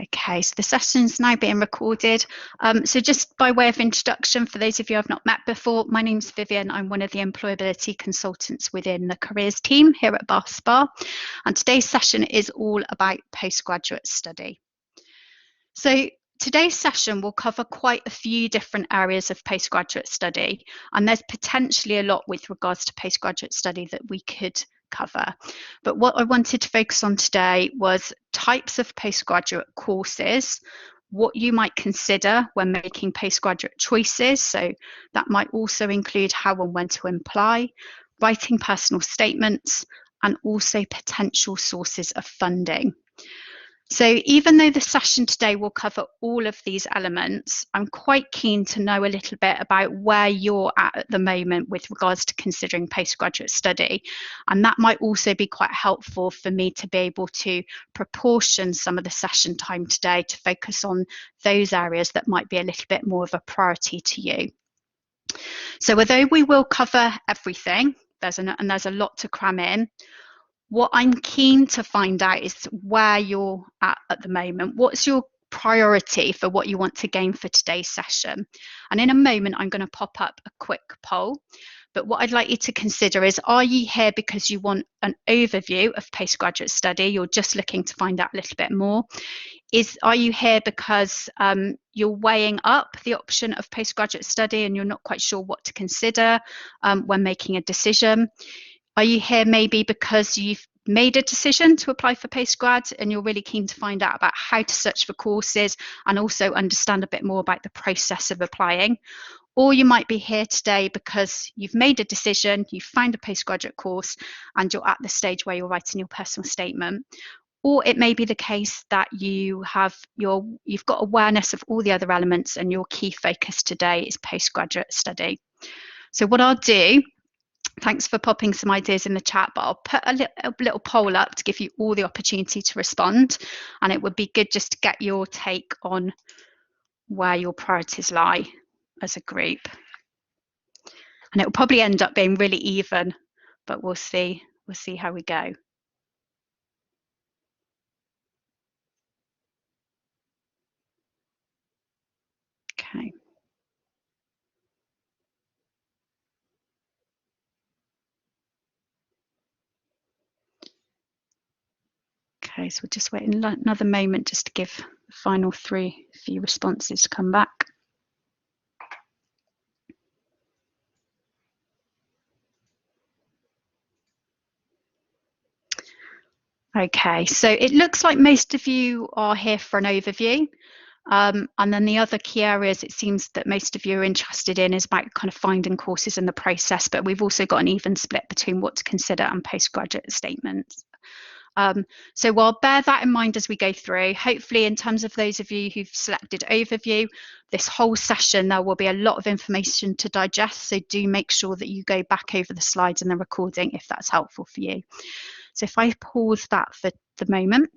Okay, so the session's now being recorded. So just by way of introduction, for those of you I've not met before, my name's Vivian. I'm one of the employability consultants within the careers team here at Bath Spa. And today's session is all about postgraduate study. So today's session will cover quite a few different areas of postgraduate study, and there's potentially a lot with regards to postgraduate study that we could cover. But what I wanted to focus on today was types of postgraduate courses, what you might consider when making postgraduate choices. So that might also include how and when to apply, writing personal statements, and also potential sources of funding. So even though the session today will cover all of these elements, I'm quite keen to know a little bit about where you're at the moment with regards to considering postgraduate study. And that might also be quite helpful for me to be able to proportion some of the session time today to focus on those areas that might be a little bit more of a priority to you. So although we will cover everything, there's a lot to cram in, what I'm keen to find out is where you're at the moment. What's your priority for what you want to gain for today's session? And in a moment, I'm going to pop up a quick poll. But what I'd like you to consider is, are you here because you want an overview of postgraduate study? You're just looking to find out a little bit more. Are you here because you're weighing up the option of postgraduate study and you're not quite sure what to consider when making a decision? Are you here maybe because you've made a decision to apply for postgrad and you're really keen to find out about how to search for courses and also understand a bit more about the process of applying? Or you might be here today because you've made a decision, you've found a postgraduate course and you're at the stage where you're writing your personal statement. Or it may be the case that you've got awareness of all the other elements and your key focus today is postgraduate study. So what I'll do, thanks for popping some ideas in the chat, but I'll put a little poll up to give you all the opportunity to respond. And it would be good just to get your take on where your priorities lie as a group. And it will probably end up being really even, but we'll see how we go. Okay. Okay, so we'll just wait another moment just to give the final few responses to come back. Okay, so it looks like most of you are here for an overview. And then the other key areas it seems that most of you are interested in is about kind of finding courses in the process, but we've also got an even split between what to consider and postgraduate statements. So I'll bear that in mind as we go through. Hopefully, in terms of those of you who've selected overview, this whole session, there will be a lot of information to digest. So do make sure that you go back over the slides and the recording if that's helpful for you. So if I pause that for the moment,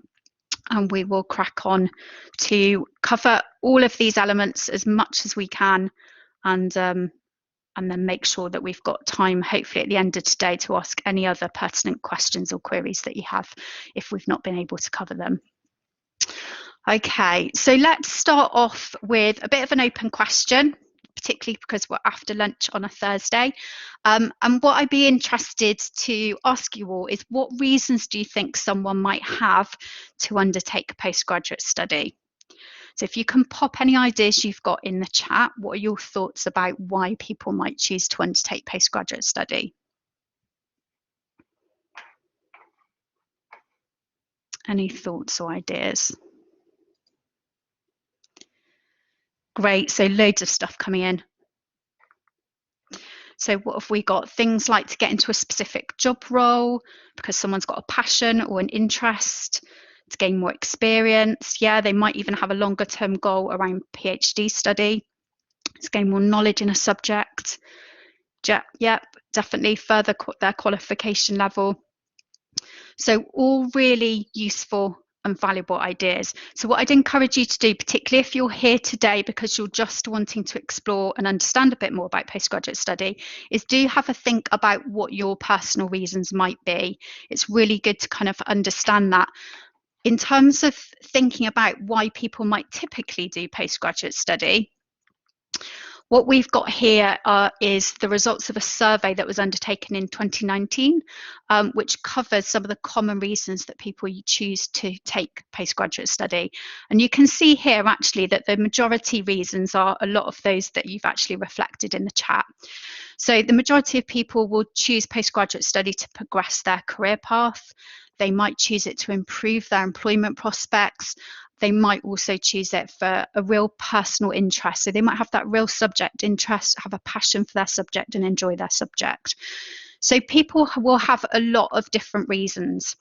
and we will crack on to cover all of these elements as much as we can, and then make sure that we've got time, hopefully at the end of today, to ask any other pertinent questions or queries that you have if we've not been able to cover them. Okay, so let's start off with a bit of an open question, particularly because we're after lunch on a Thursday. And what I'd be interested to ask you all is, what reasons do you think someone might have to undertake postgraduate study? So if you can pop any ideas you've got in the chat, what are your thoughts about why people might choose to undertake postgraduate study? Any thoughts or ideas? Great, so loads of stuff coming in. So what have we got? Things like to get into a specific job role because someone's got a passion or an interest, to gain more experience. Yeah, they might even have a longer term goal around PhD study, to gain more knowledge in a subject. Yep, definitely further their qualification level. So all really useful and valuable ideas. So what I'd encourage you to do, particularly if you're here today because you're just wanting to explore and understand a bit more about postgraduate study, is do have a think about what your personal reasons might be. It's really good to kind of understand that. In terms of thinking about why people might typically do postgraduate study, what we've got here is the results of a survey that was undertaken in 2019, which covers some of the common reasons that people choose to take postgraduate study. And you can see here actually that the majority reasons are a lot of those that you've actually reflected in the chat. So the majority of people will choose postgraduate study to progress their career path. They might choose it to improve their employment prospects. They might also choose it for a real personal interest. So they might have that real subject interest, have a passion for their subject and enjoy their subject. So people will have a lot of different reasons.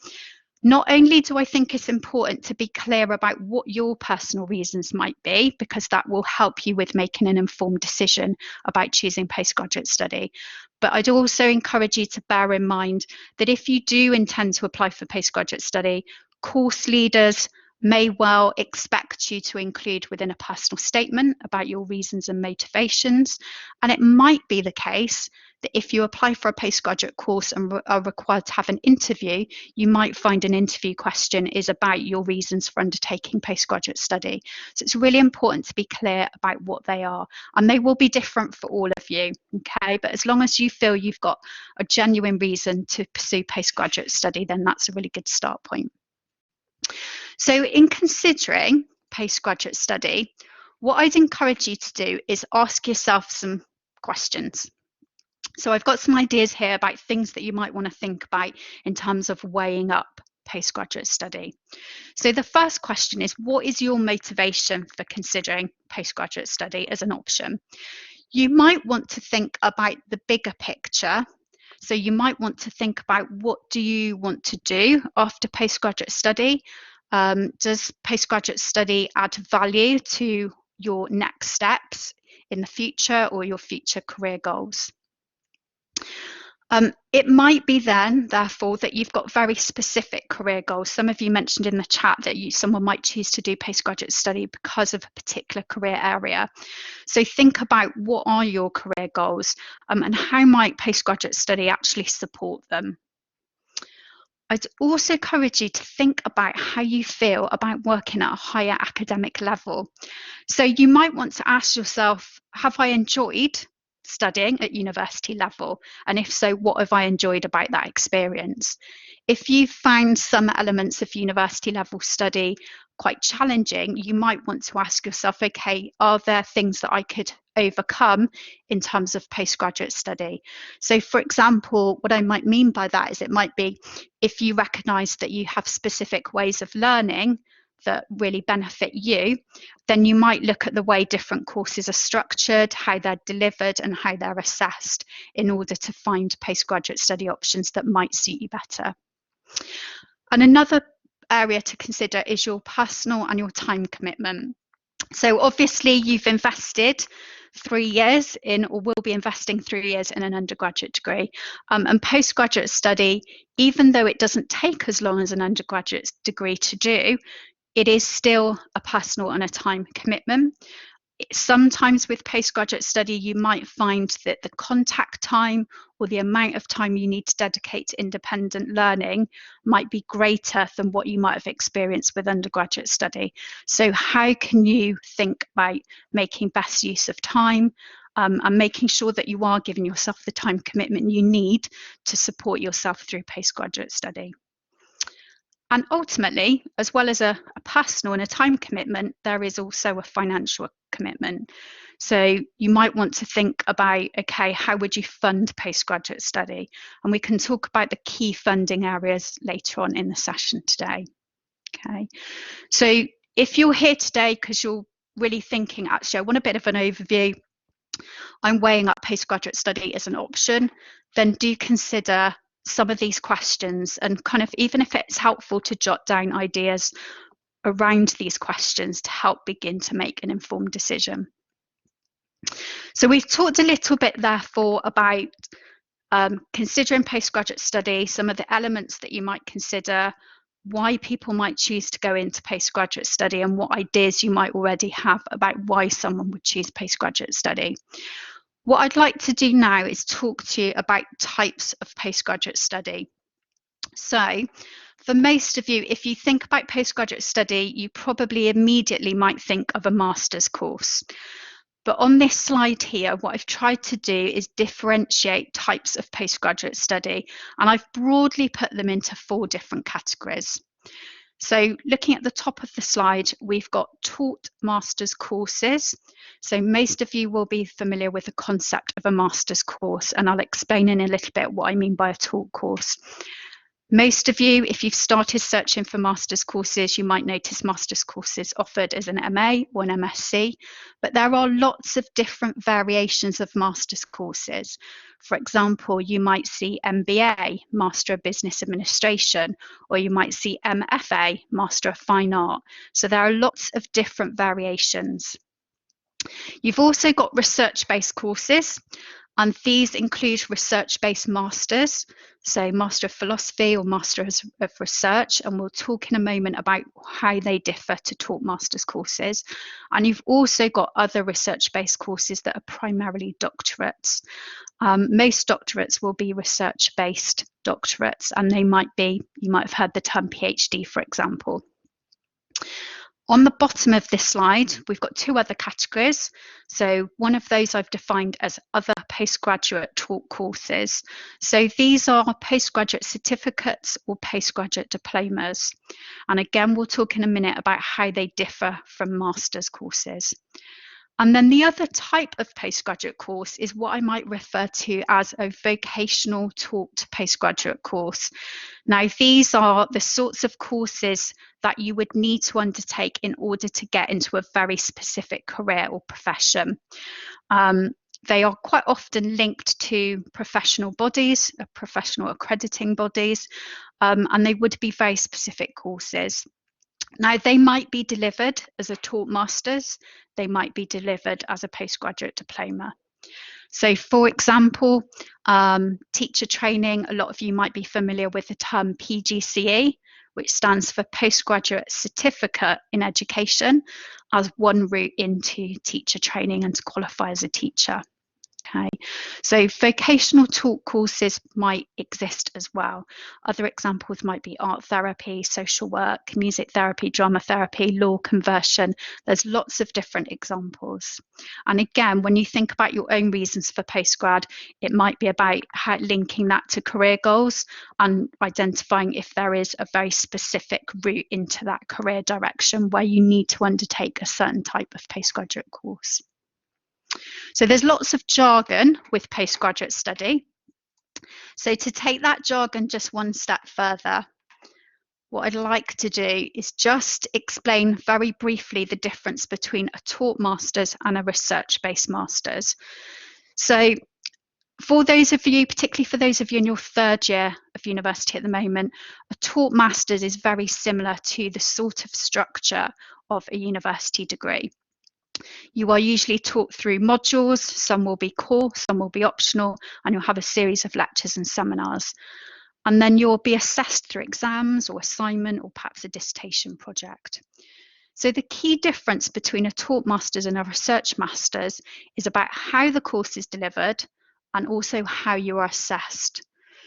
Not only do I think it's important to be clear about what your personal reasons might be, because that will help you with making an informed decision about choosing postgraduate study, but I'd also encourage you to bear in mind that if you do intend to apply for postgraduate study, course leaders may well expect you to include within a personal statement about your reasons and motivations. And it might be the case that if you apply for a postgraduate course and are required to have an interview, you might find an interview question is about your reasons for undertaking postgraduate study. So it's really important to be clear about what they are, and they will be different for all of you, okay? But as long as you feel you've got a genuine reason to pursue postgraduate study, then that's a really good start point. So in considering postgraduate study, what I'd encourage you to do is ask yourself some questions. So I've got some ideas here about things that you might want to think about in terms of weighing up postgraduate study. So the first question is, what is your motivation for considering postgraduate study as an option? You might want to think about the bigger picture. So you might want to think about, what do you want to do after postgraduate study? Does postgraduate study add value to your next steps in the future or your future career goals? It might be then, therefore, that you've got very specific career goals. Some of you mentioned in the chat that someone might choose to do postgraduate study because of a particular career area. So think about, what are your career goals, and how might postgraduate study actually support them? I'd also encourage you to think about how you feel about working at a higher academic level. So you might want to ask yourself, have I enjoyed studying at university level? And if so, what have I enjoyed about that experience? If you found some elements of university level study quite challenging, you might want to ask yourself, okay, are there things that I could overcome in terms of postgraduate study? So for example, what I might mean by that is, it might be if you recognise that you have specific ways of learning that really benefit you, then you might look at the way different courses are structured, how they're delivered and how they're assessed, in order to find postgraduate study options that might suit you better. And another area to consider is your personal and your time commitment. So obviously you've invested 3 years in, or will be investing 3 years in, an undergraduate degree, and postgraduate study, even though it doesn't take as long as an undergraduate degree to do, it is still a personal and a time commitment. Sometimes with postgraduate study, you might find that the contact time or the amount of time you need to dedicate to independent learning might be greater than what you might have experienced with undergraduate study. So how can you think about making best use of time, and making sure that you are giving yourself the time commitment you need to support yourself through postgraduate study? And ultimately, as well as a personal and a time commitment, there is also a financial commitment. So you might want to think about, okay, how would you fund postgraduate study? And we can talk about the key funding areas later on in the session today. Okay, so if you're here today because you're really thinking, actually, I want a bit of an overview, I'm weighing up postgraduate study as an option, then do consider some of these questions, and kind of, even if it's helpful to jot down ideas around these questions to help begin to make an informed decision. So we've talked a little bit therefore about considering postgraduate study, some of the elements that you might consider, why people might choose to go into postgraduate study, and what ideas you might already have about why someone would choose postgraduate study. What I'd like to do now is talk to you about types of postgraduate study. So For most of you, if you think about postgraduate study, you probably immediately might think of a master's course. But on this slide here, what I've tried to do is differentiate types of postgraduate study, and I've broadly put them into 4 different categories. So looking at the top of the slide, we've got taught master's courses. So most of you will be familiar with the concept of a master's course, and I'll explain in a little bit what I mean by a taught course. Most of you, if you've started searching for master's courses, you might notice master's courses offered as an MA or an MSc, but there are lots of different variations of master's courses. For example, you might see MBA, Master of Business Administration, or you might see MFA, Master of Fine Art. So there are lots of different variations. You've also got research-based courses, and these include research-based masters, so Master of Philosophy or Master of Research, and we'll talk in a moment about how they differ to taught master's courses. And you've also got other research-based courses that are primarily doctorates. Most doctorates will be research-based doctorates, and you might have heard the term PhD, for example. On the bottom of this slide, we've got 2 other categories. So one of those I've defined as other postgraduate taught courses. So these are postgraduate certificates or postgraduate diplomas. And again, we'll talk in a minute about how they differ from master's courses. And then the other type of postgraduate course is what I might refer to as a vocational taught postgraduate course. Now, these are the sorts of courses that you would need to undertake in order to get into a very specific career or profession. They are quite often linked to professional bodies, professional accrediting bodies, and they would be very specific courses. Now, they might be delivered as a taught master's, they might be delivered as a postgraduate diploma. So, for example, teacher training, a lot of you might be familiar with the term PGCE, which stands for Postgraduate Certificate in Education, as one route into teacher training and to qualify as a teacher. Okay, so vocational taught courses might exist as well. Other examples might be art therapy, social work, music therapy, drama therapy, law conversion. There's lots of different examples. And again, when you think about your own reasons for postgrad, it might be about linking that to career goals and identifying if there is a very specific route into that career direction where you need to undertake a certain type of postgraduate course. So there's lots of jargon with postgraduate study. So to take that jargon just one step further, what I'd like to do is just explain very briefly the difference between a taught master's and a research-based master's. So for those of you, particularly for those of you in your 3rd year of university at the moment, a taught master's is very similar to the sort of structure of a university degree. You are usually taught through modules, some will be core, some will be optional, and you'll have a series of lectures and seminars. And then you'll be assessed through exams or assignment or perhaps a dissertation project. So the key difference between a taught master's and a research master's is about how the course is delivered and also how you are assessed.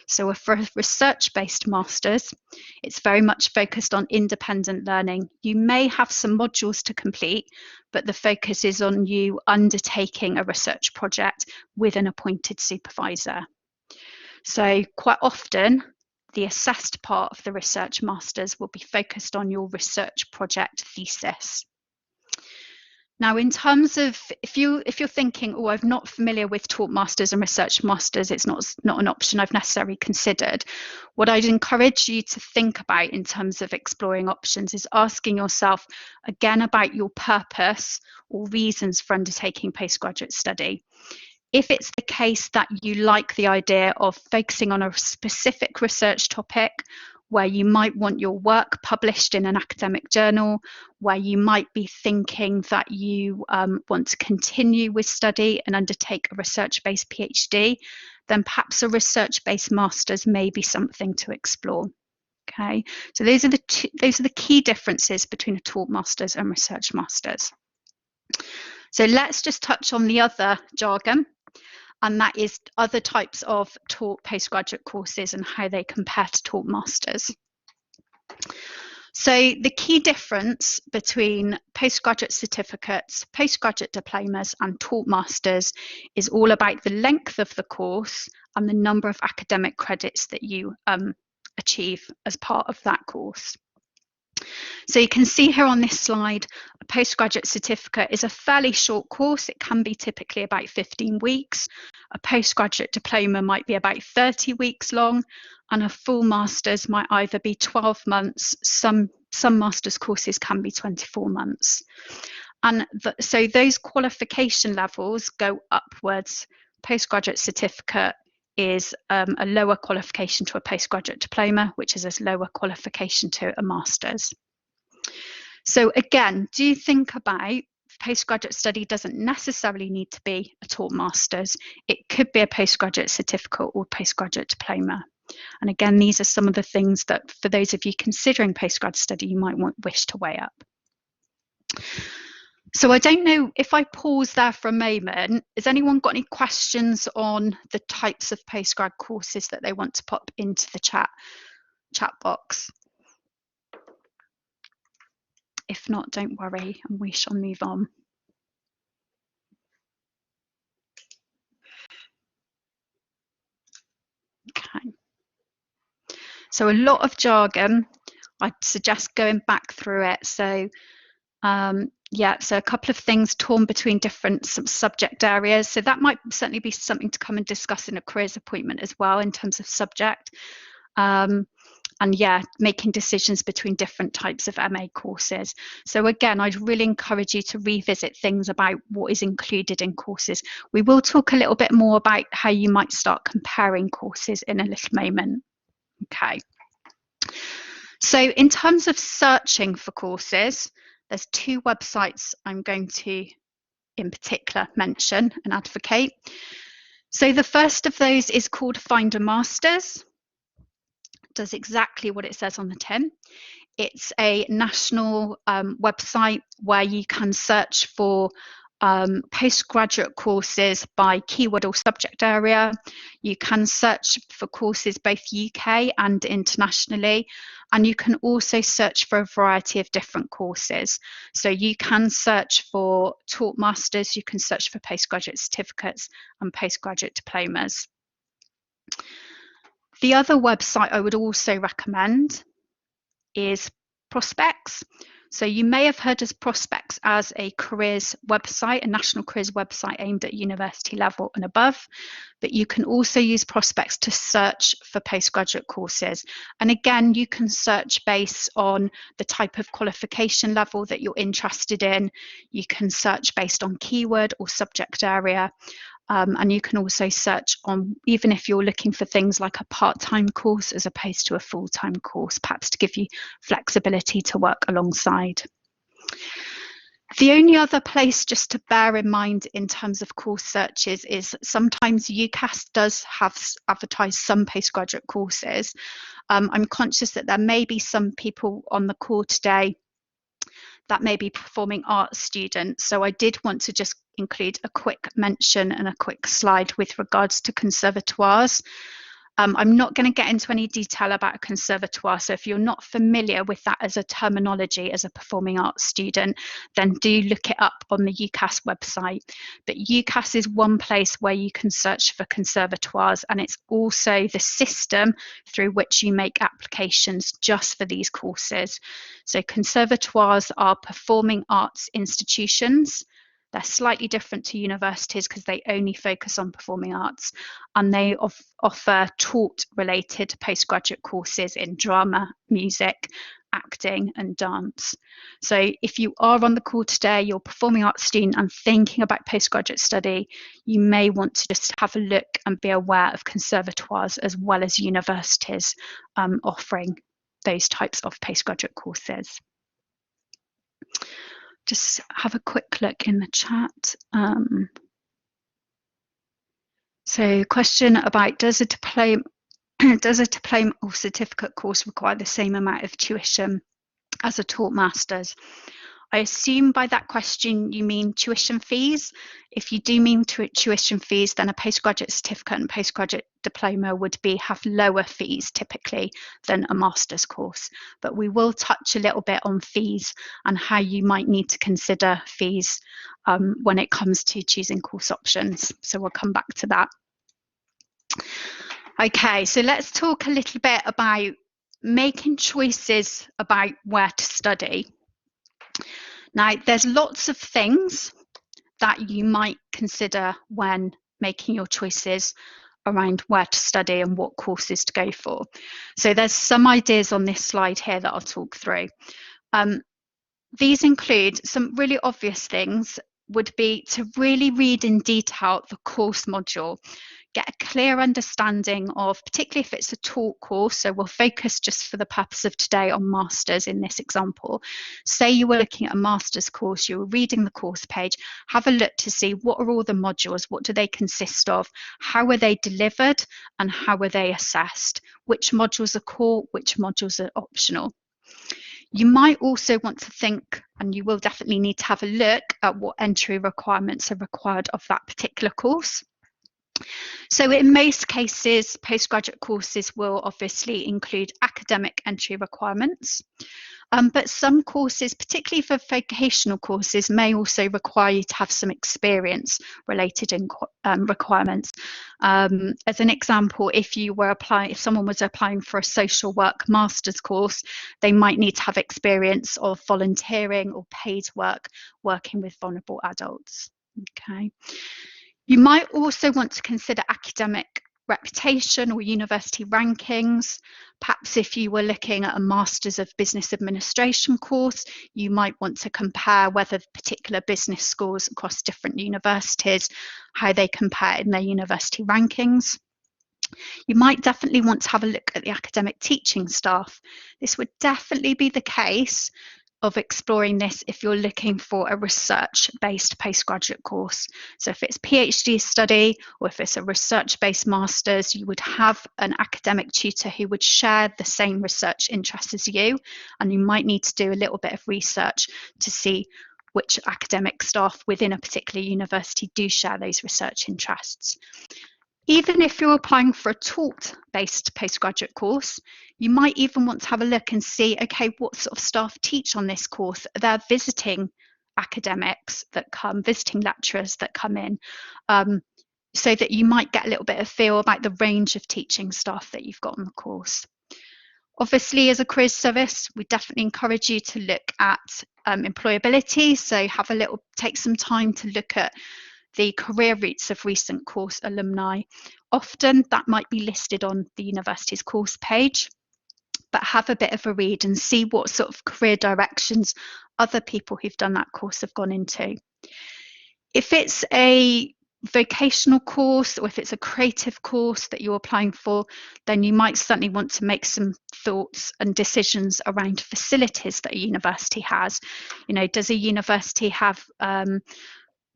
So for a research-based master's, it's very much focused on independent learning. You may have some modules to complete, but the focus is on you undertaking a research project with an appointed supervisor. So quite often, the assessed part of the research master's will be focused on your research project thesis. Now, in terms of if you're thinking, oh, I'm not familiar with taught masters and research masters, it's not an option I've necessarily considered. What I'd encourage you to think about in terms of exploring options is asking yourself again about your purpose or reasons for undertaking postgraduate study. If it's the case that you like the idea of focusing on a specific research topic, where you might want your work published in an academic journal, where you might be thinking that you want to continue with study and undertake a research-based PhD, then perhaps a research-based master's may be something to explore. Okay, so those are the key differences between a taught master's and research master's. So let's just touch on the other jargon, and that is other types of taught postgraduate courses and how they compare to taught masters. So the key difference between postgraduate certificates, postgraduate diplomas and taught masters is all about the length of the course and the number of academic credits that you achieve as part of that course. So you can see here on this slide, a postgraduate certificate is a fairly short course. It can be typically about 15 weeks. A postgraduate diploma might be about 30 weeks long, and a full master's might either be 12 months. Some master's courses can be 24 months. And so those qualification levels go upwards. Postgraduate certificate is a lower qualification to a postgraduate diploma, which is a lower qualification to a master's. So again, do think about postgraduate study doesn't necessarily need to be a taught master's. It could be a postgraduate certificate or postgraduate diploma. And again, these are some of the things that for those of you considering postgrad study, you might wish to weigh up. So I don't know if I pause there for a moment, has anyone got any questions on the types of postgrad courses that they want to pop into the chat box? If not, don't worry, and we shall move on. Okay. So a lot of jargon. I'd suggest going back through it. So yeah, so a couple of things torn between different subject areas. So that might certainly be something to come and discuss in a careers appointment as well in terms of subject. And yeah, making decisions between different types of MA courses. So again, I'd really encourage you to revisit things about what is included in courses. We will talk a little bit more about how you might start comparing courses in a little moment. Okay. So in terms of searching for courses, there's two websites I'm going to in particular mention and advocate. So the first of those is called Find a Masters. It does exactly what it says on the tin. It's a national website where you can search for postgraduate courses by keyword or subject area. You can search for courses both UK and internationally, and you can also search for a variety of different courses. So you can search for taught masters, you can search for postgraduate certificates and postgraduate diplomas. The other website I would also recommend is Prospects. So you may have heard of Prospects as a careers website, a national careers website aimed at university level and above, but you can also use Prospects to search for postgraduate courses. And again, you can search based on the type of qualification level that you're interested in. You can search based on keyword or subject area. And you can also search on, even if you're looking for things like a part-time course as opposed to a full-time course, perhaps to give you flexibility to work alongside. The only other place just to bear in mind in terms of course searches is sometimes UCAS does have advertised some postgraduate courses. I'm conscious that there may be some people on the call today that may be performing arts students. So I did want to just include a quick mention and a quick slide with regards to conservatoires. I'm not going to get into any detail about a conservatoire, so if you're not familiar with that as a terminology as a performing arts student, then do look it up on the UCAS website. But UCAS is one place where you can search for conservatoires, and it's also the system through which you make applications just for these courses. So conservatoires are performing arts institutions. They're slightly different to universities because they only focus on performing arts, and they offer taught-related postgraduate courses in drama, music, acting and dance. So if you are on the call today, you're a performing arts student and thinking about postgraduate study, you may want to just have a look and be aware of conservatoires as well as universities offering those types of postgraduate courses. Just have a quick look in the chat. So question about does a diploma or certificate course require the same amount of tuition as a taught master's? I assume by that question you mean tuition fees. If you do mean tuition fees, then a postgraduate certificate and postgraduate diploma would have lower fees typically than a master's course. But we will touch a little bit on fees and how you might need to consider fees when it comes to choosing course options. So we'll come back to that. Okay, so let's talk a little bit about making choices about where to study. Now, there's lots of things that you might consider when making your choices around where to study and what courses to go for. So there's some ideas on this slide here that I'll talk through. These include some really obvious things would be to really read in detail the course module, get a clear understanding of, particularly if it's a taught course, so we'll focus just for the purpose of today on masters in this example. Say you were looking at a master's course, you were reading the course page, have a look to see what are all the modules, what do they consist of, how are they delivered, and how are they assessed, which modules are core, which modules are optional. You might also want to think, and you will definitely need to have a look at what entry requirements are required of that particular course. So in most cases, postgraduate courses will obviously include academic entry requirements, but some courses, particularly for vocational courses, may also require you to have some experience related requirements. As an example, if someone was applying for a social work master's course, they might need to have experience of volunteering or paid work working with vulnerable adults. Okay. You might also want to consider academic reputation or university rankings. Perhaps if you were looking at a Masters of Business Administration course, you might want to compare whether particular business schools across different universities, how they compare in their university rankings. You might definitely want to have a look at the academic teaching staff. This would definitely be the case of exploring this if you're looking for a research-based postgraduate course. So if it's PhD study or if it's a research-based master's, you would have an academic tutor who would share the same research interests as you, and you might need to do a little bit of research to see which academic staff within a particular university do share those research interests. Even if you're applying for a taught-based postgraduate course, you might even want to have a look and see, okay, what sort of staff teach on this course? Are there visiting academics that come, visiting lecturers that come in, so that you might get a little bit of feel about the range of teaching staff that you've got on the course. Obviously, as a careers service, we definitely encourage you to look at employability. So take some time to look at the career routes of recent course alumni. Often that might be listed on the university's course page, but have a bit of a read and see what sort of career directions other people who've done that course have gone into. If it's a vocational course or if it's a creative course that you're applying for, then you might certainly want to make some thoughts and decisions around facilities that a university has. Does a university have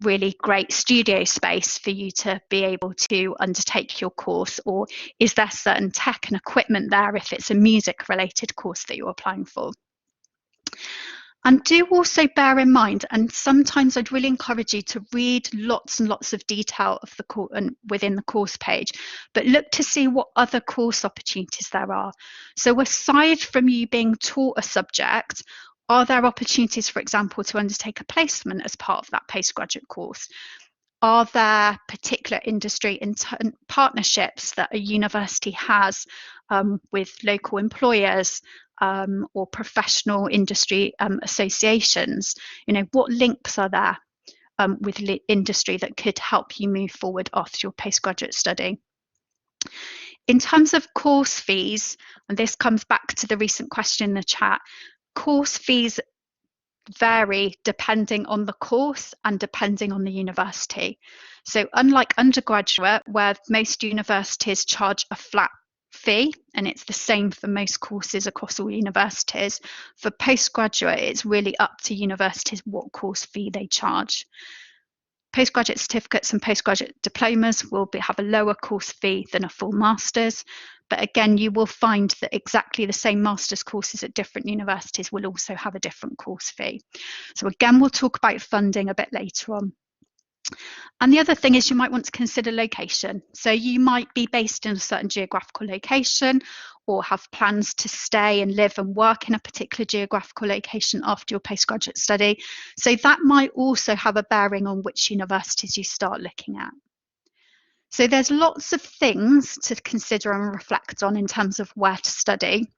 really great studio space for you to be able to undertake your course, or is there certain tech and equipment there if it's a music related course that you're applying for? And do also bear in mind, and sometimes I'd really encourage you to read lots and lots of detail of the course and within the course page, but look to see what other course opportunities there are. So aside from you being taught a subject, are there opportunities, for example, to undertake a placement as part of that postgraduate course? Are there particular industry partnerships that a university has with local employers or professional industry associations? What links are there with industry that could help you move forward after your postgraduate study? In terms of course fees, and this comes back to the recent question in the chat, course fees vary depending on the course and depending on the university. So unlike undergraduate, where most universities charge a flat fee, and it's the same for most courses across all universities, for postgraduate, it's really up to universities what course fee they charge. Postgraduate certificates and postgraduate diplomas will have a lower course fee than a full master's, But again, you will find that exactly the same master's courses at different universities will also have a different course fee. So again, we'll talk about funding a bit later on. And the other thing is you might want to consider location. So you might be based in a certain geographical location or have plans to stay and live and work in a particular geographical location after your postgraduate study. So that might also have a bearing on which universities you start looking at. So there's lots of things to consider and reflect on in terms of where to study.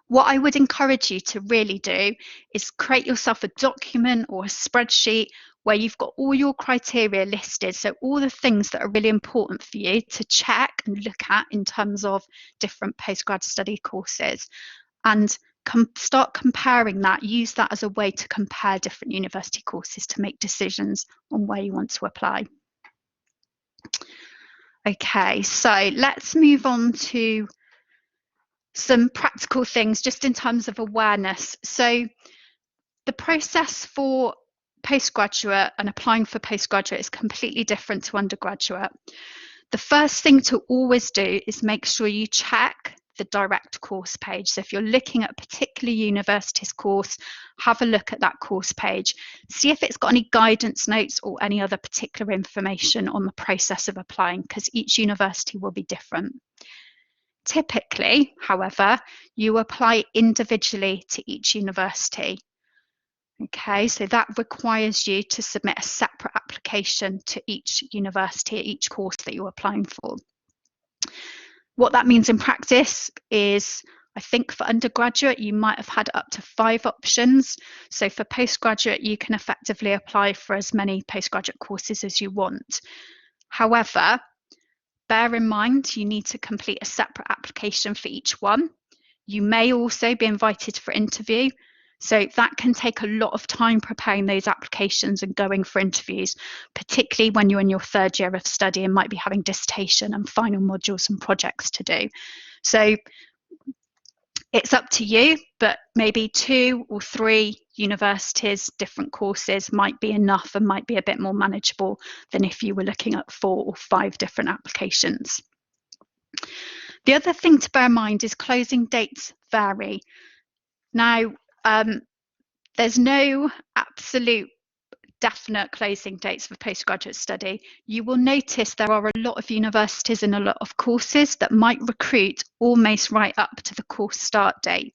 What I would encourage you to really do is create yourself a document or a spreadsheet where you've got all your criteria listed. So all the things that are really important for you to check and look at in terms of different postgrad study courses, and start comparing that. Use that as a way to compare different university courses to make decisions on where you want to apply. Okay, so let's move on to some practical things just in terms of awareness. So the process for postgraduate and applying for postgraduate is completely different to undergraduate. The first thing to always do is make sure you check the direct course page. So if you're looking at a particular university's course, have a look at that course page. See if it's got any guidance notes or any other particular information on the process of applying, because each university will be different. Typically, however, you apply individually to each university. Okay, so that requires you to submit a separate application to each university, each course that you're applying for. What that means in practice is, I think for undergraduate, you might have had up to 5 options. So for postgraduate, you can effectively apply for as many postgraduate courses as you want. However, bear in mind, you need to complete a separate application for each one. You may also be invited for interview. So that can take a lot of time preparing those applications and going for interviews, particularly when you're in your 3rd year of study and might be having dissertation and final modules and projects to do. So it's up to you, but maybe 2 or 3 universities, different courses might be enough and might be a bit more manageable than if you were looking at 4 or 5 different applications. The other thing to bear in mind is closing dates vary. Now, there's no absolute definite closing dates for postgraduate study. You will notice there are a lot of universities and a lot of courses that might recruit almost right up to the course start date.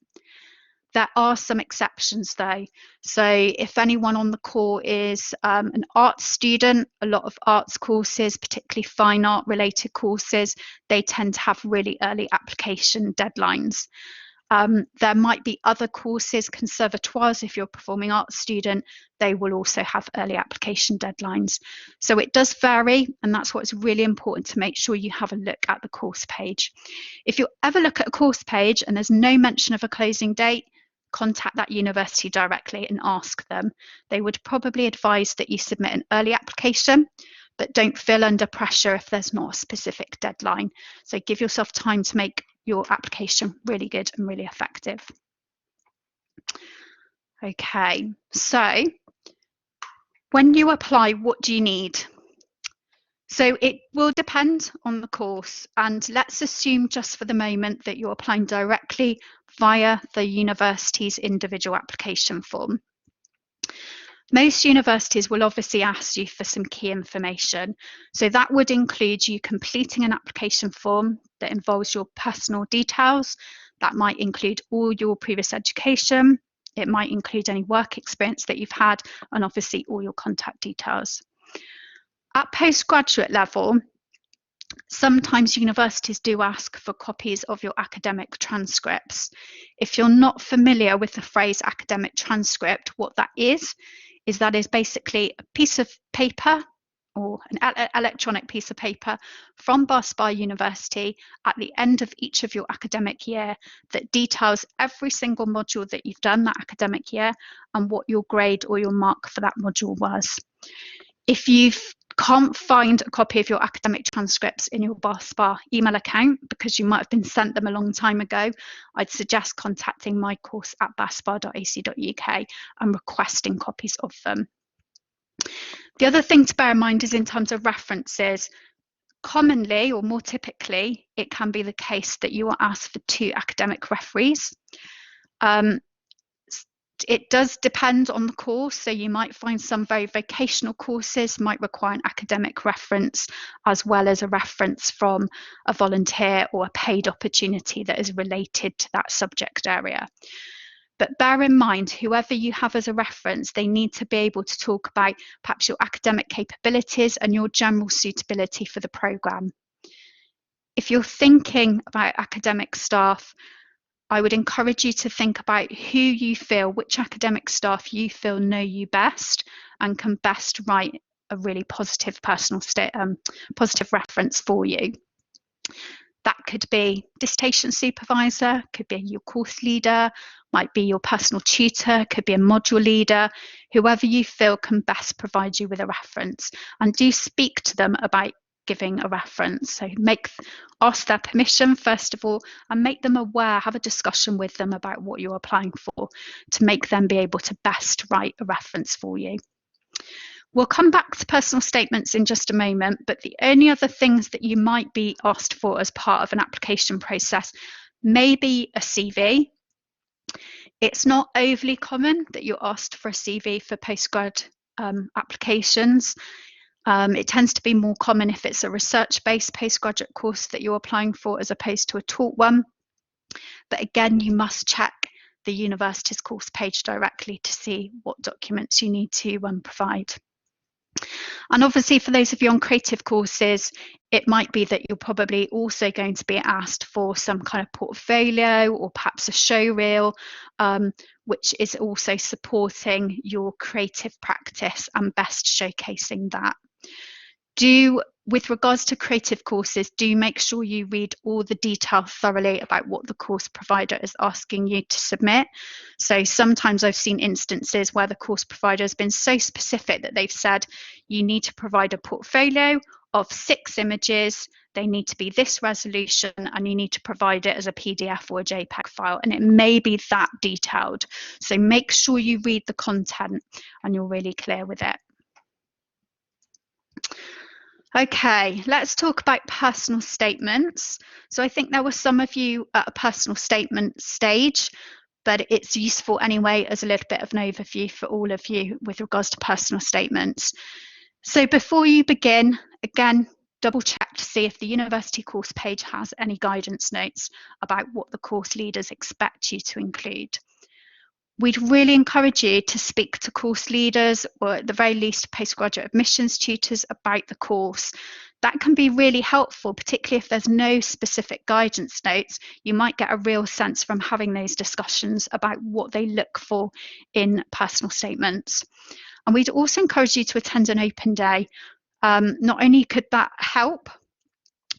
There are some exceptions though. So if anyone on the call is an arts student, a lot of arts courses, particularly fine art related courses, they tend to have really early application deadlines. There might be other courses, conservatoires, if you're a performing arts student, they will also have early application deadlines. So it does vary, and that's what's really important to make sure you have a look at the course page. If you ever look at a course page and there's no mention of a closing date, contact that university directly and ask them. They would probably advise that you submit an early application, but don't feel under pressure if there's not a specific deadline. So give yourself time to make your application really good and really effective. Okay, so when you apply, what do you need? So it will depend on the course, and let's assume just for the moment that you're applying directly via the university's individual application form. Most universities will obviously ask you for some key information. So that would include you completing an application form that involves your personal details. That might include all your previous education. It might include any work experience that you've had, and obviously all your contact details. At postgraduate level, sometimes universities do ask for copies of your academic transcripts. If you're not familiar with the phrase academic transcript, what that is that is basically a piece of paper or an electronic piece of paper from Bar University at the end of each of your academic year that details every single module that you've done that academic year and what your grade or your mark for that module was. If you can't find a copy of your academic transcripts in your Bar email account because you might have been sent them a long time ago, I'd suggest contacting my course at baspar.ac.uk and requesting copies of them. The other thing to bear in mind is in terms of references, Commonly, or more typically, it can be the case that you are asked for 2 academic referees. It does depend on the course, so you might find some very vocational courses might require an academic reference as well as a reference from a volunteer or a paid opportunity that is related to that subject area. But bear in mind, whoever you have as a reference, they need to be able to talk about perhaps your academic capabilities and your general suitability for the programme. If you're thinking about academic staff, I would encourage you to think about who you feel, which academic staff you feel know you best and can best write a really positive positive reference for you. That could be dissertation supervisor, could be your course leader, might be your personal tutor, could be a module leader, whoever you feel can best provide you with a reference. And do speak to them about giving a reference. So ask their permission first of all, and make them aware, have a discussion with them about what you're applying for to make them be able to best write a reference for you. We'll come back to personal statements in just a moment, but the only other things that you might be asked for as part of an application process may be a CV. It's not overly common that you're asked for a CV for postgrad applications. It tends to be more common if it's a research-based postgraduate course that you're applying for as opposed to a taught one. But again, you must check the university's course page directly to see what documents you need to provide. And obviously, for those of you on creative courses, it might be that you're probably also going to be asked for some kind of portfolio or perhaps a show reel, which is also supporting your creative practice and best showcasing that. With regards to creative courses, do make sure you read all the detail thoroughly about what the course provider is asking you to submit. So sometimes I've seen instances where the course provider has been so specific that they've said you need to provide a portfolio of 6 images, they need to be this resolution, and you need to provide it as a PDF or a JPEG file, and it may be that detailed. So make sure you read the content and you're really clear with it. Okay, let's talk about personal statements. So I think there were some of you at a personal statement stage, but it's useful anyway as a little bit of an overview for all of you with regards to personal statements. So before you begin, again, double check to see if the university course page has any guidance notes about what the course leaders expect you to include. We'd really encourage you to speak to course leaders or at the very least postgraduate admissions tutors about the course. That can be really helpful, particularly if there's no specific guidance notes. You might get a real sense from having those discussions about what they look for in personal statements. And we'd also encourage you to attend an open day. Not only could that help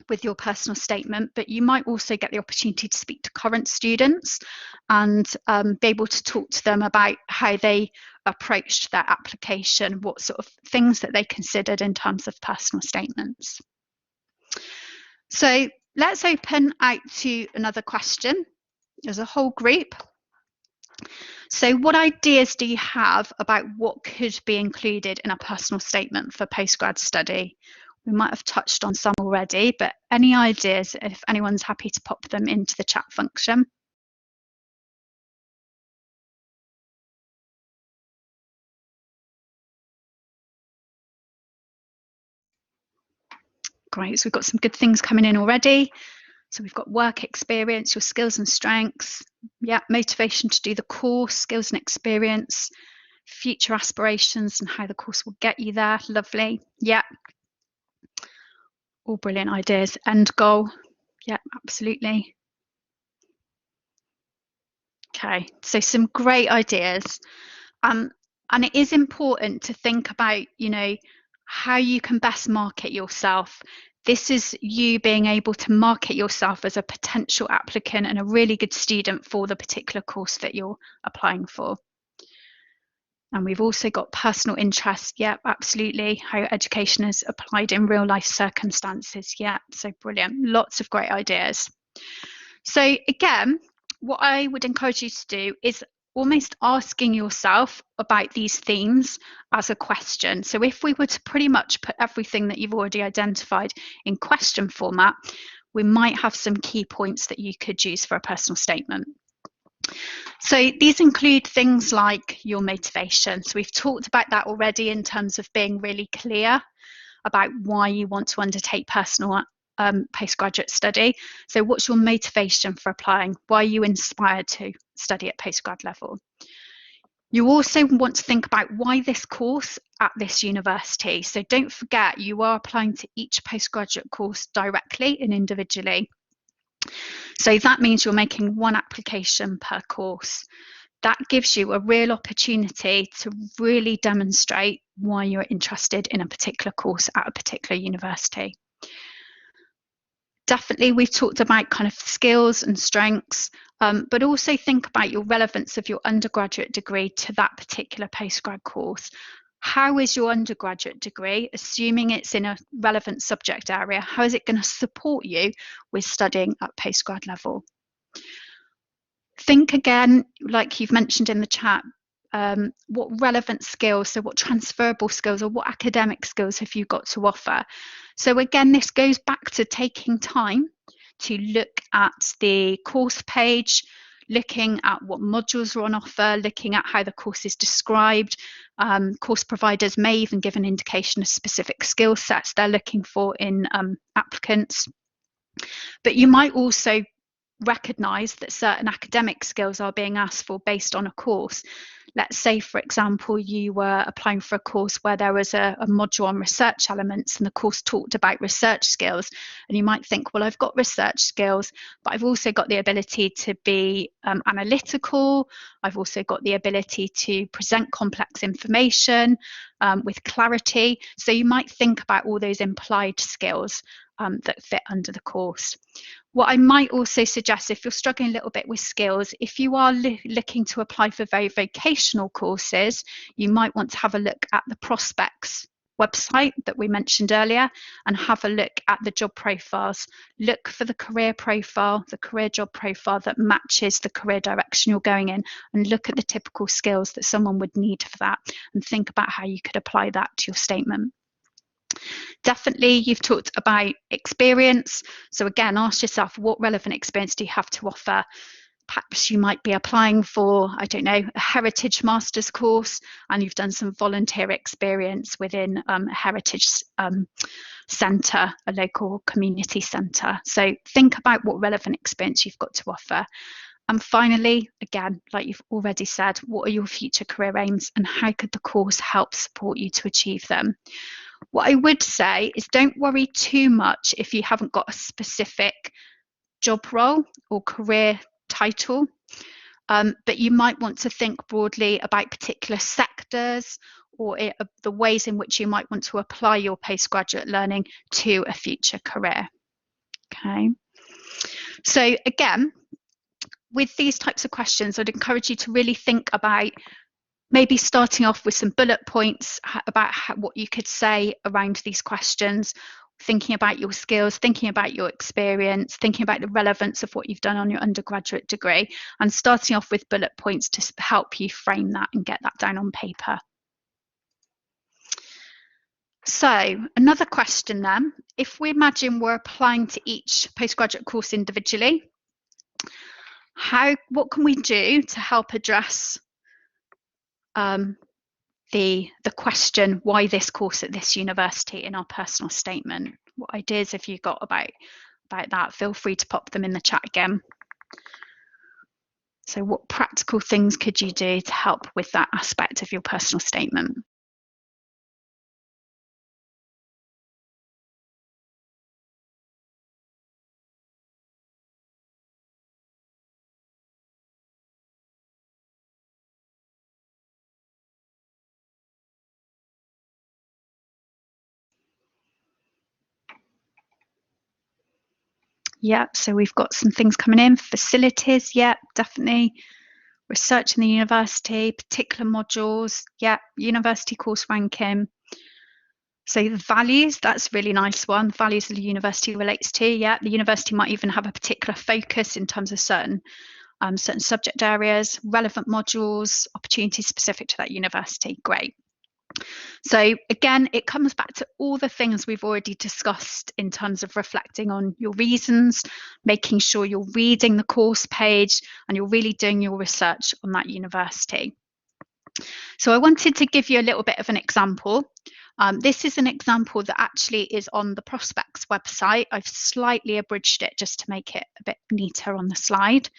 with your personal statement, but you might also get the opportunity to speak to current students and be able to talk to them about how they approached their application, what sort of things that they considered in terms of personal statements. So let's open out to another question as a whole group. So what ideas do you have about what could be included in a personal statement for postgrad study? We might have touched on some already, but any ideas if anyone's happy to pop them into the chat function? Great, so we've got some good things coming in already. So we've got work experience, your skills and strengths, yeah, motivation to do the course, skills and experience, future aspirations and how the course will get you there, lovely, yeah. All brilliant ideas. End goal, yeah, absolutely. Okay, so some great ideas. And it is important to think about, you know, how you can best market yourself. This is you being able to market yourself as a potential applicant and a really good student for the particular course that you're applying for. And we've also got personal interest. Yeah, absolutely. How education is applied in real life circumstances. Yeah, so brilliant. Lots of great ideas. So again, what I would encourage you to do is almost asking yourself about these themes as a question. So if we were to pretty much put everything that you've already identified in question format, we might have some key points that you could use for a personal statement. So these include things like your motivation. So we've talked about that already in terms of being really clear about why you want to undertake personal postgraduate study. So what's your motivation for applying? Why are you inspired to study at postgrad level? You also want to think about why this course at this university. So don't forget, you are applying to each postgraduate course directly and individually. So that means you're making one application per course. That gives you a real opportunity to really demonstrate why you're interested in a particular course at a particular university. Definitely, we've talked about kind of skills and strengths, but also think about your relevance of your undergraduate degree to that particular postgrad course. How is your undergraduate degree, assuming it's in a relevant subject area, how is it going to support you with studying at postgrad level? Think again, like you've mentioned in the chat, what relevant skills, so what transferable skills or what academic skills have you got to offer? So again, this goes back to taking time to look at the course page, looking at what modules are on offer, looking at how the course is described. Course providers may even give an indication of specific skill sets they're looking for in applicants. But you might also recognise that certain academic skills are being asked for based on a course. Let's say, for example, you were applying for a course where there was a module on research elements and the course talked about research skills. And you might think, well, I've got research skills, but I've also got the ability to be analytical. I've also got the ability to present complex information with clarity. So you might think about all those implied skills that fit under the course. What I might also suggest, if you're struggling a little bit with skills, if you are looking to apply for very vocational courses, you might want to have a look at the prospects website that we mentioned earlier and have a look at the job profiles. Look for the career profile, the career job profile that matches the career direction you're going in, and look at the typical skills that someone would need for that and think about how you could apply that to your statement. Definitely, you've talked about experience. So again, ask yourself, what relevant experience do you have to offer? Perhaps you might be applying for, I don't know, a heritage master's course, and you've done some volunteer experience within a heritage centre, a local community centre. So think about what relevant experience you've got to offer. And finally, again, like you've already said, what are your future career aims and how could the course help support you to achieve them? What I would say is don't worry too much if you haven't got a specific job role or career title, but you might want to think broadly about particular sectors or the ways in which you might want to apply your postgraduate learning to a future career. Okay. So again, with these types of questions, I'd encourage you to really think about maybe starting off with some bullet points about what you could say around these questions, thinking about your skills, thinking about your experience, thinking about the relevance of what you've done on your undergraduate degree, and starting off with bullet points to help you frame that and get that down on paper. So another question then, if we imagine we're applying to each postgraduate course individually, what can we do to help address the question, why this course at this university, in our personal statement? What ideas have you got about that? Feel free to pop them in the chat again. So what practical things could you do to help with that aspect of your personal statement? Yeah, so we've got some things coming in. Facilities, yeah, definitely. Research in the university, particular modules, yeah, university course ranking. So the values, that's a really nice one. Values that the university relates to, yeah. The university might even have a particular focus in terms of certain certain subject areas, relevant modules, opportunities specific to that university. Great. So again, it comes back to all the things we've already discussed in terms of reflecting on your reasons, making sure you're reading the course page and you're really doing your research on that university. So I wanted to give you a little bit of an example. This is an example that actually is on the Prospects website. I've slightly abridged it just to make it a bit neater on the slide.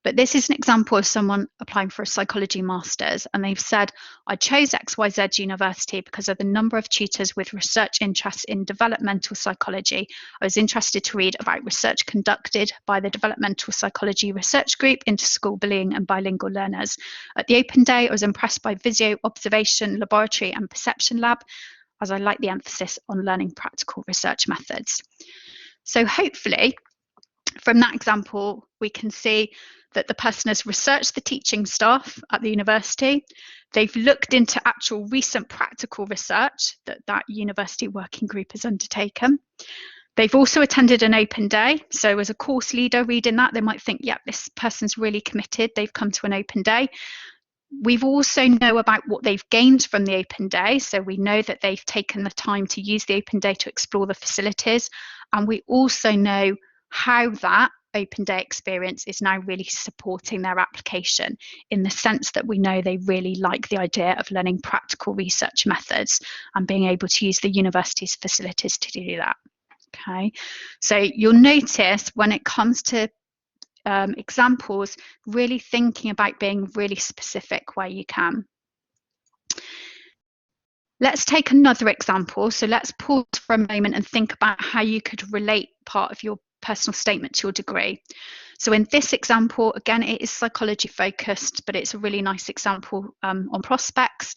But this is an example of someone applying for a psychology master's, and they've said, I chose XYZ University because of the number of tutors with research interests in developmental psychology. I was interested to read about research conducted by the Developmental Psychology Research Group into school bullying and bilingual learners. At the open day, I was impressed by Visio Observation Laboratory and Perception Lab, as I like the emphasis on learning practical research methods. So hopefully, from that example, we can see that the person has researched the teaching staff at the university. They've looked into actual recent practical research that that university working group has undertaken. They've also attended an open day. So as a course leader reading that, they might think, yeah, this person's really committed. They've come to an open day. We've also know about what they've gained from the open day. So we know that they've taken the time to use the open day to explore the facilities. And we also know how that open day experience is now really supporting their application, in the sense that we know they really like the idea of learning practical research methods and being able to use the university's facilities to do that. Okay, so you'll notice when it comes to examples, really thinking about being really specific where you can. Let's take another example. So let's pause for a moment and think about how you could relate part of your personal statement to your degree. So in this example, again, it is psychology focused, but it's a really nice example on prospects.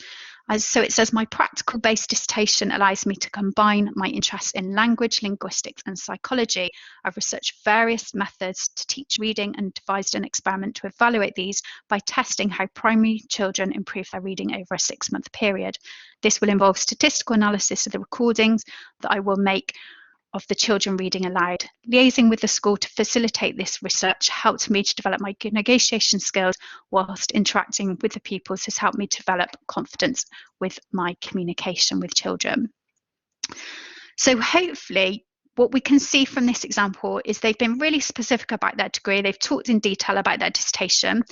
So it says, my practical based dissertation allows me to combine my interests in language, linguistics and psychology. I've researched various methods to teach reading and devised an experiment to evaluate these by testing how primary children improve their reading over a 6-month period. This will involve statistical analysis of the recordings that I will make of the children reading aloud. Liaising with the school to facilitate this research helped me to develop my negotiation skills, whilst interacting with the pupils has helped me develop confidence with my communication with children. So hopefully what we can see from this example is they've been really specific about their degree. They've talked in detail about their dissertation.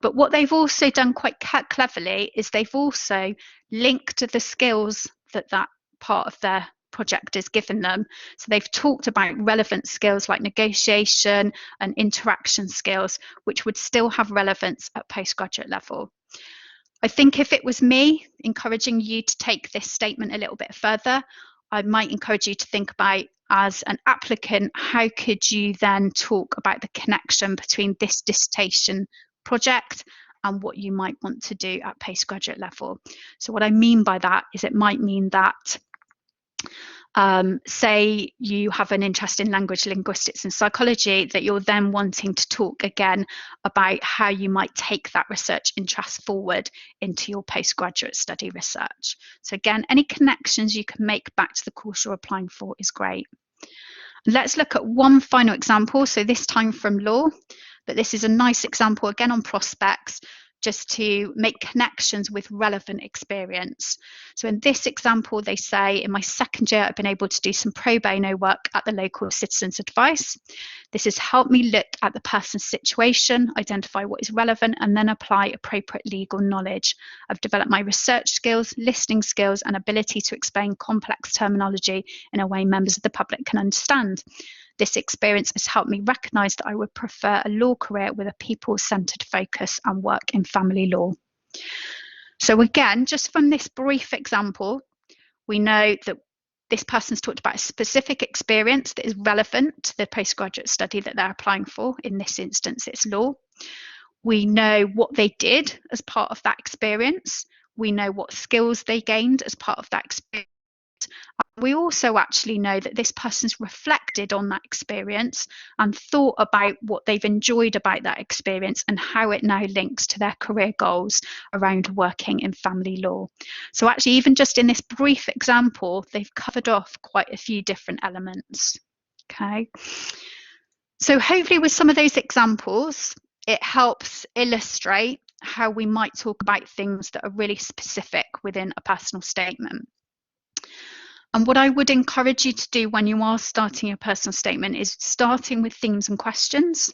But what they've also done quite cleverly is they've also linked the skills that that part of their project has given them. So they've talked about relevant skills like negotiation and interaction skills, which would still have relevance at postgraduate level. I think if it was me encouraging you to take this statement a little bit further, I might encourage you to think about, as an applicant, how could you then talk about the connection between this dissertation project and what you might want to do at postgraduate level. So what I mean by that is it might mean that say you have an interest in language, linguistics and psychology, that you're then wanting to talk again about how you might take that research interest forward into your postgraduate study research. So again, any connections you can make back to the course you're applying for is great. Let's look at one final example, so this time from law, but this is a nice example again on prospects, just to make connections with relevant experience. So in this example, they say, in my second year, I've been able to do some pro bono work at the local citizens advice. This has helped me look at the person's situation, identify what is relevant, and then apply appropriate legal knowledge. I've developed my research skills, listening skills, and ability to explain complex terminology in a way members of the public can understand. This experience has helped me recognise that I would prefer a law career with a people-centred focus and work in family law. So again, just from this brief example, we know that this person's talked about a specific experience that is relevant to the postgraduate study that they're applying for. In this instance, it's law. We know what they did as part of that experience. We know what skills they gained as part of that experience. We also actually know that this person's reflected on that experience and thought about what they've enjoyed about that experience and how it now links to their career goals around working in family law. So actually, even just in this brief example, they've covered off quite a few different elements. Okay. So hopefully with some of those examples, it helps illustrate how we might talk about things that are really specific within a personal statement. And what I would encourage you to do when you are starting your personal statement is starting with themes and questions.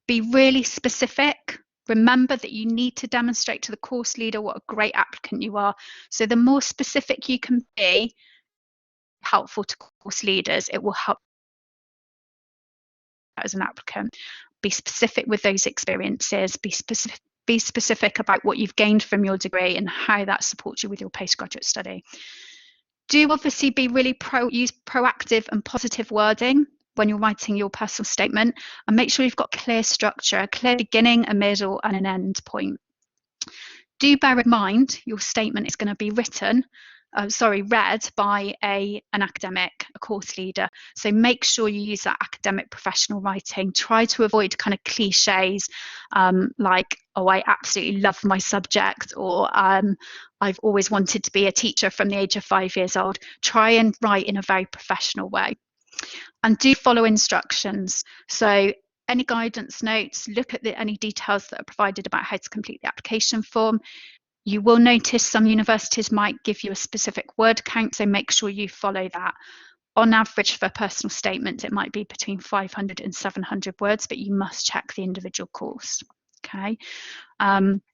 Be really specific. Remember that you need to demonstrate to the course leader what a great applicant you are. So the more specific you can be, helpful to course leaders, it will help as an applicant. Be specific with those experiences. Be specific about what you've gained from your degree and how that supports you with your postgraduate study. Do obviously be really use proactive and positive wording when you're writing your personal statement, and make sure you've got clear structure, a clear beginning, a middle, and an end point. Do bear in mind your statement is going to be read by an academic, a course leader. So make sure you use that academic professional writing. Try to avoid kind of cliches like, oh, I absolutely love my subject, or I've always wanted to be a teacher from the age of 5 years old. Try and write in a very professional way. And do follow instructions. So any guidance notes, look at any details that are provided about how to complete the application form. You will notice some universities might give you a specific word count, so make sure you follow that. On average for a personal statement, it might be between 500 and 700 words, but you must check the individual course. Okay.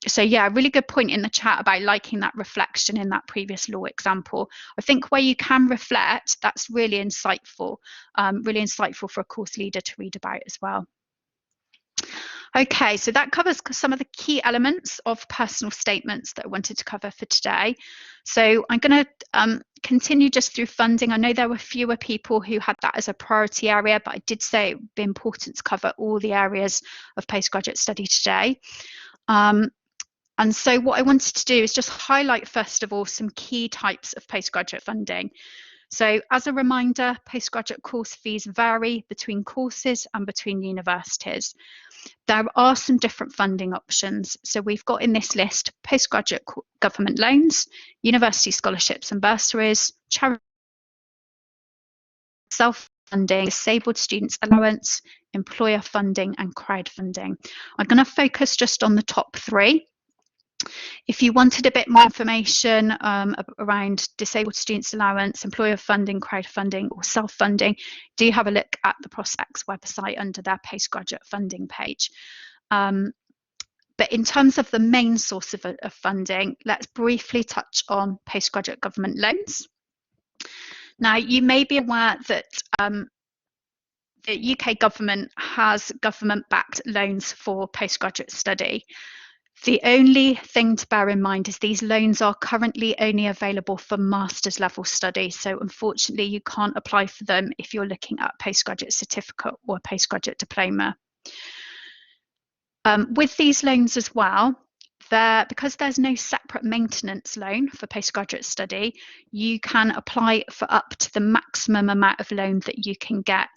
So yeah, a really good point in the chat about liking that reflection in that previous law example. I think where you can reflect, that's really insightful for a course leader to read about as well. Okay, so that covers some of the key elements of personal statements that I wanted to cover for today. So I'm going to continue just through funding. I know there were fewer people who had that as a priority area, but I did say it would be important to cover all the areas of postgraduate study today. And so what I wanted to do is just highlight, first of all, some key types of postgraduate funding. So as a reminder, postgraduate course fees vary between courses and between universities. There are some different funding options. So we've got in this list postgraduate government loans, university scholarships and bursaries, charity, self-funding, disabled students allowance, employer funding and crowdfunding. I'm going to focus just on the top three. If you wanted a bit more information around disabled students allowance, employer funding, crowdfunding or self-funding, do have a look at the Prospects website under their postgraduate funding page. But in terms of the main source of funding, let's briefly touch on postgraduate government loans. Now, you may be aware that the UK government has government-backed loans for postgraduate study. The only thing to bear in mind is these loans are currently only available for master's level study. So unfortunately, you can't apply for them if you're looking at a postgraduate certificate or a postgraduate diploma. With these loans as well, because there's no separate maintenance loan for postgraduate study, you can apply for up to the maximum amount of loan that you can get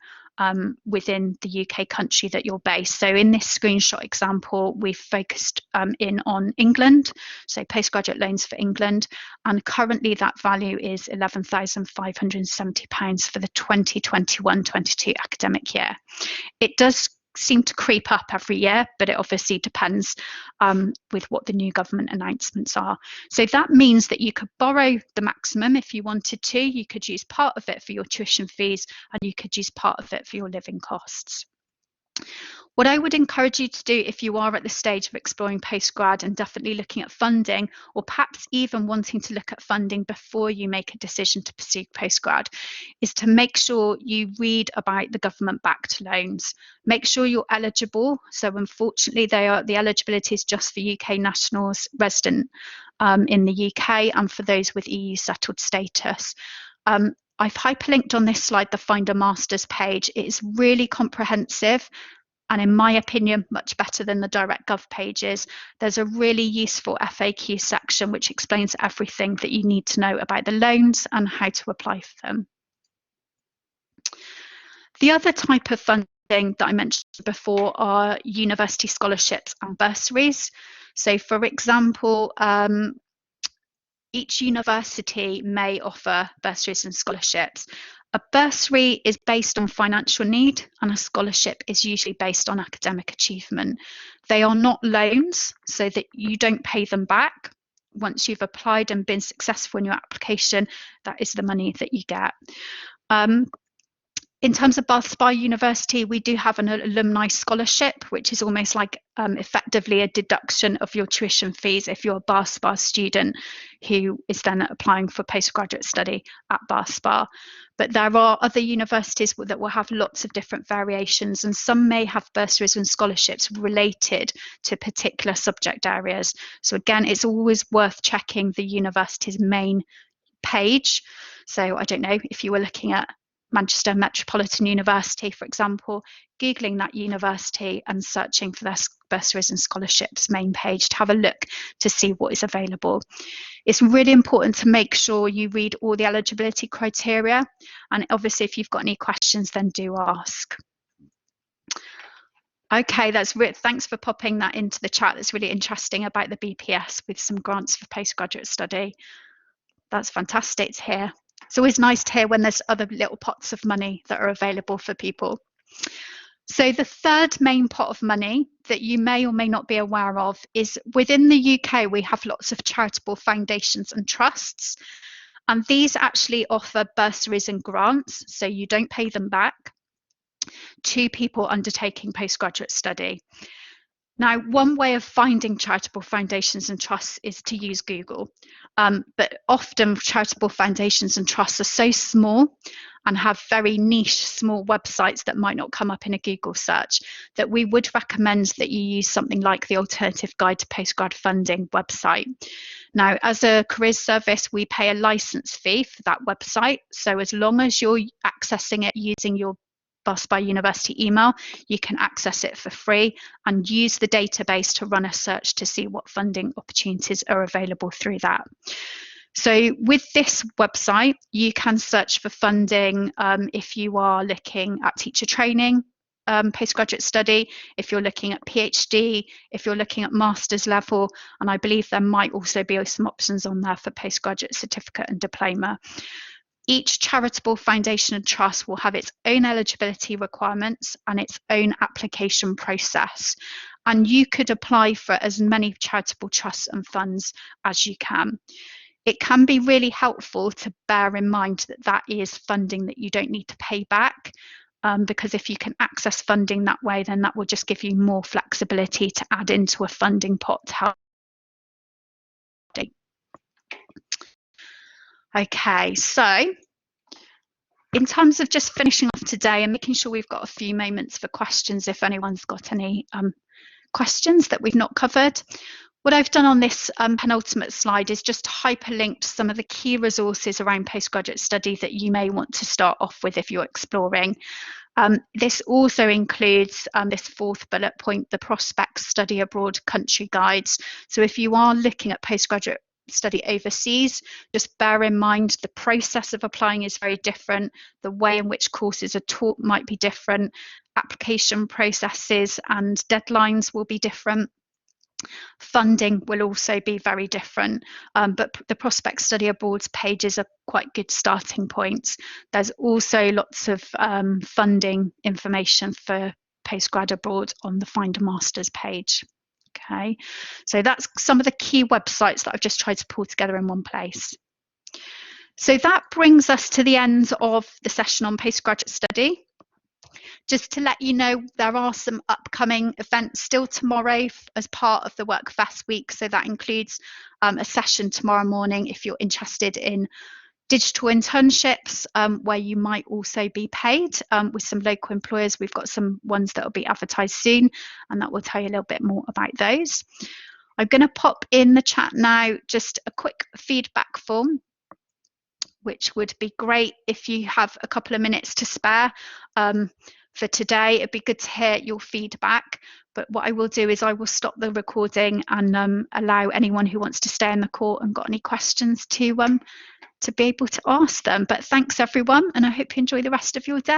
within the UK country that you're based. So in this screenshot example, we've focused in on England, so postgraduate loans for England, and currently that value is £11,570 for the 2021-22 academic year. It does seem to creep up every year, but it obviously depends with what the new government announcements are. So that means that you could borrow the maximum if you wanted to. You could use part of it for your tuition fees and you could use part of it for your living costs. What I would encourage you to do if you are at the stage of exploring postgrad and definitely looking at funding, or perhaps even wanting to look at funding before you make a decision to pursue postgrad, is to make sure you read about the government-backed loans. Make sure you're eligible. So unfortunately, the eligibility is just for UK nationals resident in the UK and for those with EU settled status. I've hyperlinked on this slide the Find a Masters page. It is really comprehensive, and in my opinion, much better than the DirectGov pages. There's a really useful FAQ section which explains everything that you need to know about the loans and how to apply for them. The other type of funding that I mentioned before are university scholarships and bursaries. So for example, each university may offer bursaries and scholarships. A bursary is based on financial need, and a scholarship is usually based on academic achievement. They are not loans, so that you don't pay them back. Once you've applied and been successful in your application, that is the money that you get. In terms of Bath Spa University, we do have an alumni scholarship, which is almost like effectively a deduction of your tuition fees if you're a Bath Spa student who is then applying for postgraduate study at Bath Spa. But there are other universities that will have lots of different variations, and some may have bursaries and scholarships related to particular subject areas. So again, it's always worth checking the university's main page. So I don't know, if you were looking at Manchester Metropolitan University, for example, Googling that university and searching for their bursaries and scholarships main page to have a look to see what is available. It's really important to make sure you read all the eligibility criteria, and obviously if you've got any questions, then do ask. Okay, thanks for popping that into the chat. That's really interesting about the BPS with some grants for postgraduate study. That's fantastic to hear. It's always nice to hear when there's other little pots of money that are available for people. So the third main pot of money that you may or may not be aware of is within the UK, we have lots of charitable foundations and trusts, and these actually offer bursaries and grants, so you don't pay them back, to people undertaking postgraduate study. Now, one way of finding charitable foundations and trusts is to use Google, but often charitable foundations and trusts are so small and have very niche small websites that might not come up in a Google search that we would recommend that you use something like the Alternative Guide to Postgrad Funding website. Now, as a careers service, we pay a license fee for that website. So as long as you're accessing it using your Bath Spa University email, you can access it for free and use the database to run a search to see what funding opportunities are available through that. So with this website, you can search for funding if you are looking at teacher training, postgraduate study, if you're looking at PhD, if you're looking at master's level, and I believe there might also be some options on there for postgraduate certificate and diploma. Each charitable foundation and trust will have its own eligibility requirements and its own application process. And you could apply for as many charitable trusts and funds as you can. It can be really helpful to bear in mind that that is funding that you don't need to pay back, because if you can access funding that way, then that will just give you more flexibility to add into a funding pot to help. Okay, so in terms of just finishing off today and making sure we've got a few moments for questions if anyone's got any questions that we've not covered. What I've done on this penultimate slide is just hyperlinked some of the key resources around postgraduate study that you may want to start off with if you're exploring. This also includes this fourth bullet point, the Prospects Study Abroad Country Guides. So if you are looking at postgraduate study overseas, just bear in mind the process of applying is very different. The way in which courses are taught might be different. Application processes and deadlines will be different. Funding will also be very different, but the Prospect Study Abroad's pages are quite good starting points. There's also lots of funding information for postgrad abroad on the Find a Masters page. Okay, so that's some of the key websites that I've just tried to pull together in one place. So that brings us to the end of the session on postgraduate study. Just to let you know, there are some upcoming events still tomorrow as part of the Workfest week. So that includes a session tomorrow morning if you're interested in digital internships, where you might also be paid with some local employers. We've got some ones that will be advertised soon, and that will tell you a little bit more about those. I'm going to pop in the chat now just a quick feedback form, which would be great if you have a couple of minutes to spare. For today, it'd be good to hear your feedback, but what I will do is I will stop the recording and allow anyone who wants to stay in the call and got any questions to be able to ask them. But thanks everyone, and I hope you enjoy the rest of your day.